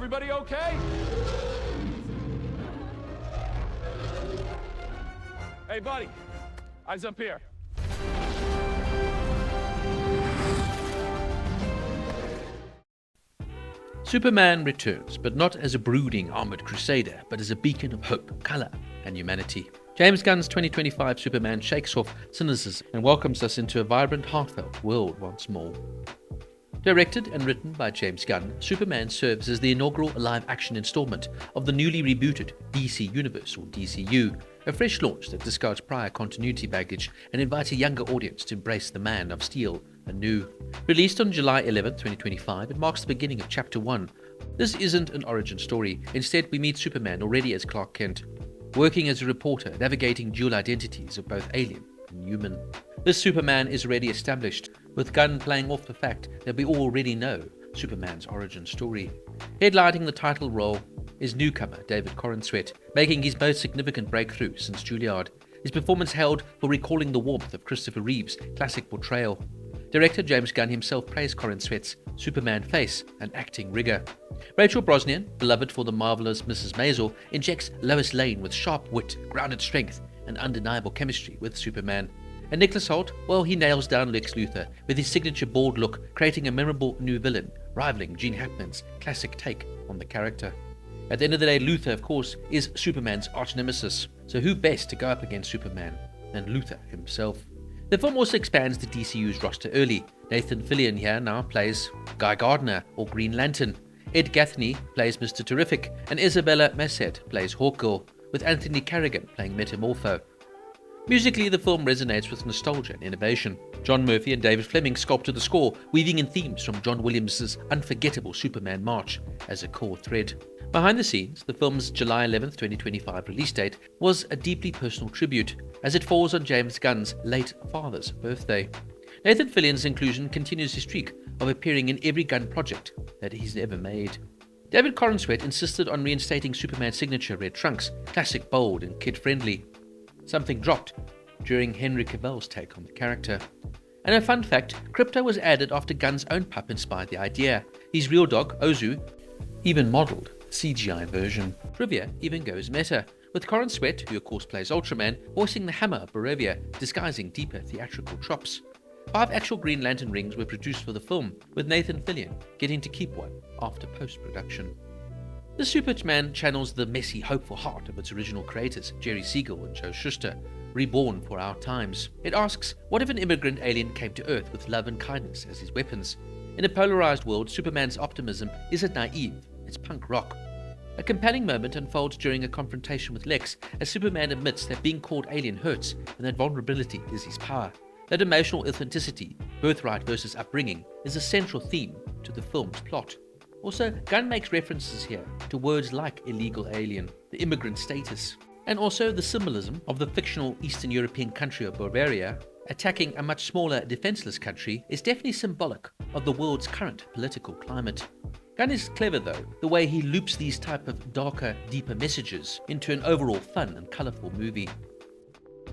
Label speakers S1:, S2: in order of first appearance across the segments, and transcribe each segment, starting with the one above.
S1: Everybody okay? Hey, buddy. Eyes up here.
S2: Superman returns, but not as a brooding armored crusader, but as a beacon of hope, color, and humanity. James Gunn's 2025 Superman shakes off cynicism and welcomes us into a vibrant, heartfelt world once more. Directed and written by James Gunn, Superman serves as the inaugural live-action installment of the newly rebooted DC Universe, or DCU, a fresh launch that discards prior continuity baggage and invites a younger audience to embrace the Man of Steel anew. Released on July 11, 2025, it marks the beginning of Chapter 1. This isn't an origin story. Instead, we meet Superman already as Clark Kent, working as a reporter, navigating dual identities of both alien and human. This Superman is already established, with Gunn playing off the fact that we already know Superman's origin story. Headlining the title role is newcomer David Corenswet, making his most significant breakthrough since Juilliard. His performance hailed for recalling the warmth of Christopher Reeve's classic portrayal. Director James Gunn himself praised Corenswet's Superman face and acting rigor. Rachel Brosnahan, beloved for the marvelous Mrs. Maisel, injects Lois Lane with sharp wit, grounded strength, and undeniable chemistry with Superman. And Nicholas Hoult, well, he nails down Lex Luthor with his signature bald look, creating a memorable new villain, rivaling Gene Hackman's classic take on the character. At the end of the day, Luthor, of course, is Superman's arch-nemesis, so who best to go up against Superman than Luthor himself? The film also expands the DCU's roster early. Nathan Fillion here now plays Guy Gardner, or Green Lantern. Ed Gaffney plays Mr. Terrific, and Isabella Merced plays Hawkgirl, with Anthony Carrigan playing Metamorpho. Musically, the film resonates with nostalgia and innovation. John Murphy and David Fleming sculpted the score, weaving in themes from John Williams' unforgettable Superman March as a core thread. Behind the scenes, the film's July 11, 2025 release date was a deeply personal tribute, as it falls on James Gunn's late father's birthday. Nathan Fillion's inclusion continues his streak of appearing in every Gunn project that he's ever made. David Corenswet insisted on reinstating Superman's signature red trunks, classic, bold, and kid-friendly. Something dropped during Henry Cavill's take on the character. And a fun fact, Krypto was added after Gunn's own pup inspired the idea. His real dog, Ozu, even modelled a CGI version. Trivia even goes meta, with Corenswet, who of course plays Ultraman, voicing the hammer of Barovia, disguising deeper theatrical chops. 5 actual Green Lantern rings were produced for the film, with Nathan Fillion getting to keep one after post-production. The Superman channels the messy, hopeful heart of its original creators, Jerry Siegel and Joe Shuster, reborn for our times. It asks, what if an immigrant alien came to Earth with love and kindness as his weapons? In a polarized world, Superman's optimism isn't naive, it's punk rock. A compelling moment unfolds during a confrontation with Lex, as Superman admits that being called alien hurts and that vulnerability is his power. That emotional authenticity, birthright versus upbringing, is a central theme to the film's plot. Also, Gunn makes references here to words like illegal alien, the immigrant status, and also the symbolism of the fictional Eastern European country of Bavaria attacking a much smaller, defenseless country is definitely symbolic of the world's current political climate. Gunn is clever though, the way he loops these type of darker, deeper messages into an overall fun and colourful movie.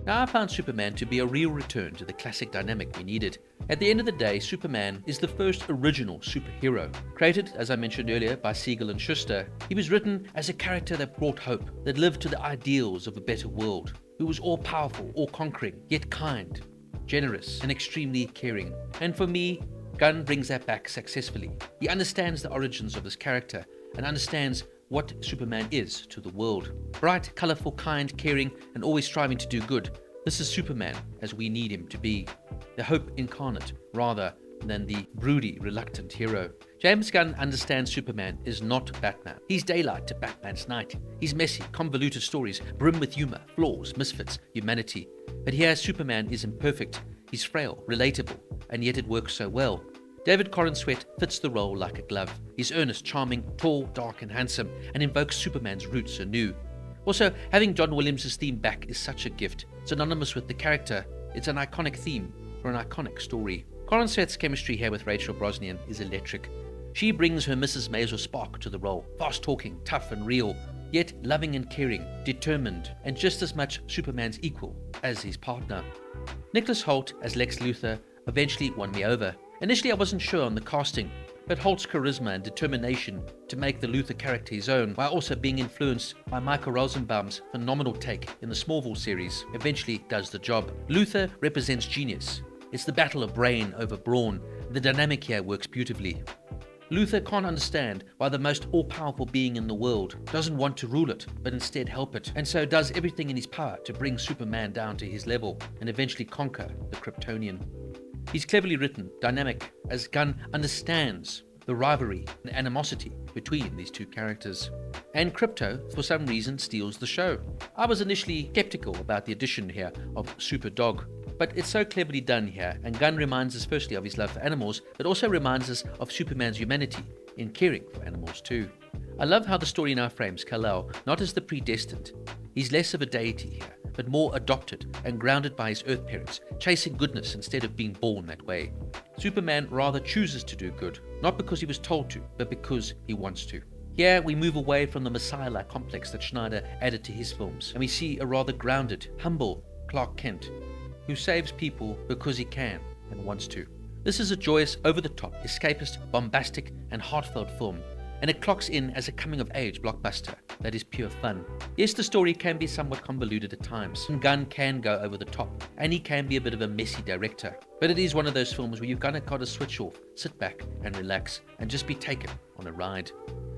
S2: Now I found Superman to be a real return to the classic dynamic we needed. At the end of the day, Superman is the first original superhero. Created, as I mentioned earlier, by Siegel and Shuster, he was written as a character that brought hope, that lived to the ideals of a better world, who was all-powerful, all-conquering, yet kind, generous, and extremely caring. And for me, Gunn brings that back successfully. He understands the origins of this character and understands what Superman is to the world. Bright, colourful, kind, caring, and always striving to do good. This is Superman as we need him to be. The hope incarnate, rather than the broody, reluctant hero. James Gunn understands Superman is not Batman. He's daylight to Batman's night. He's messy, convoluted stories, brim with humour, flaws, misfits, humanity. But here Superman is imperfect. He's frail, relatable, and yet it works so well. David Corenswet fits the role like a glove. He's earnest, charming, tall, dark, and handsome, and invokes Superman's roots anew. Also, having John Williams' theme back is such a gift. Synonymous with the character, it's an iconic theme for an iconic story. Corenswet's chemistry here with Rachel Brosnahan is electric. She brings her Mrs. Maisel spark to the role, fast-talking, tough and real, yet loving and caring, determined, and just as much Superman's equal as his partner. Nicholas Hoult as Lex Luthor eventually won me over. Initially I wasn't sure on the casting, but Hoult's charisma and determination to make the Luthor character his own, while also being influenced by Michael Rosenbaum's phenomenal take in the Smallville series, eventually does the job. Luthor represents genius. It's the battle of brain over brawn. The dynamic here works beautifully. Luthor can't understand why the most all-powerful being in the world doesn't want to rule it, but instead help it, and so does everything in his power to bring Superman down to his level and eventually conquer the Kryptonian. He's cleverly written, dynamic, as Gunn understands the rivalry and animosity between these two characters. And Krypto, for some reason, steals the show. I was initially skeptical about the addition here of Super Dog, but it's so cleverly done here, and Gunn reminds us firstly of his love for animals, but also reminds us of Superman's humanity in caring for animals too. I love how the story now frames Kal-El not as the predestined. He's less of a deity here, but more adopted and grounded by his Earth parents, chasing goodness instead of being born that way. Superman rather chooses to do good, not because he was told to, but because he wants to. Here we move away from the Messiah-like complex that Schneider added to his films, and we see a rather grounded, humble Clark Kent, who saves people because he can and wants to. This is a joyous, over-the-top, escapist, bombastic, and heartfelt film, and it clocks in as a coming-of-age blockbuster that is pure fun. Yes, the story can be somewhat convoluted at times, and Gunn can go over the top, and he can be a bit of a messy director, but it is one of those films where you've kind of got to switch off, sit back, and relax, and just be taken on a ride.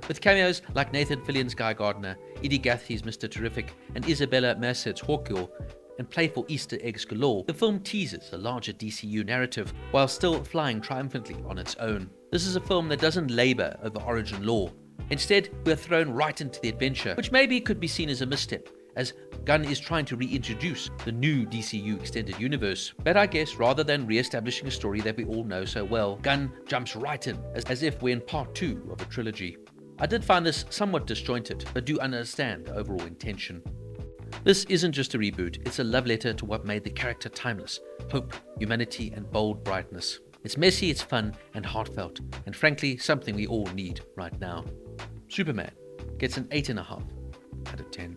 S2: With cameos like Nathan Fillion's Guy Gardner, Eddie Gathie's Mr. Terrific, and Isabella Merced's Hawkgirl, and playful Easter eggs galore, the film teases a larger DCU narrative while still flying triumphantly on its own. This is a film that doesn't labor over origin lore. Instead, we are thrown right into the adventure, which maybe could be seen as a misstep, as Gunn is trying to reintroduce the new DCU extended universe. But I guess rather than re-establishing a story that we all know so well, Gunn jumps right in, as if we're in part 2 of a trilogy. I did find this somewhat disjointed, but do understand the overall intention. This isn't just a reboot, it's a love letter to what made the character timeless: hope, humanity, and bold brightness. It's messy, it's fun, and heartfelt, and frankly, something we all need right now. Superman gets an 8.5 out of 10.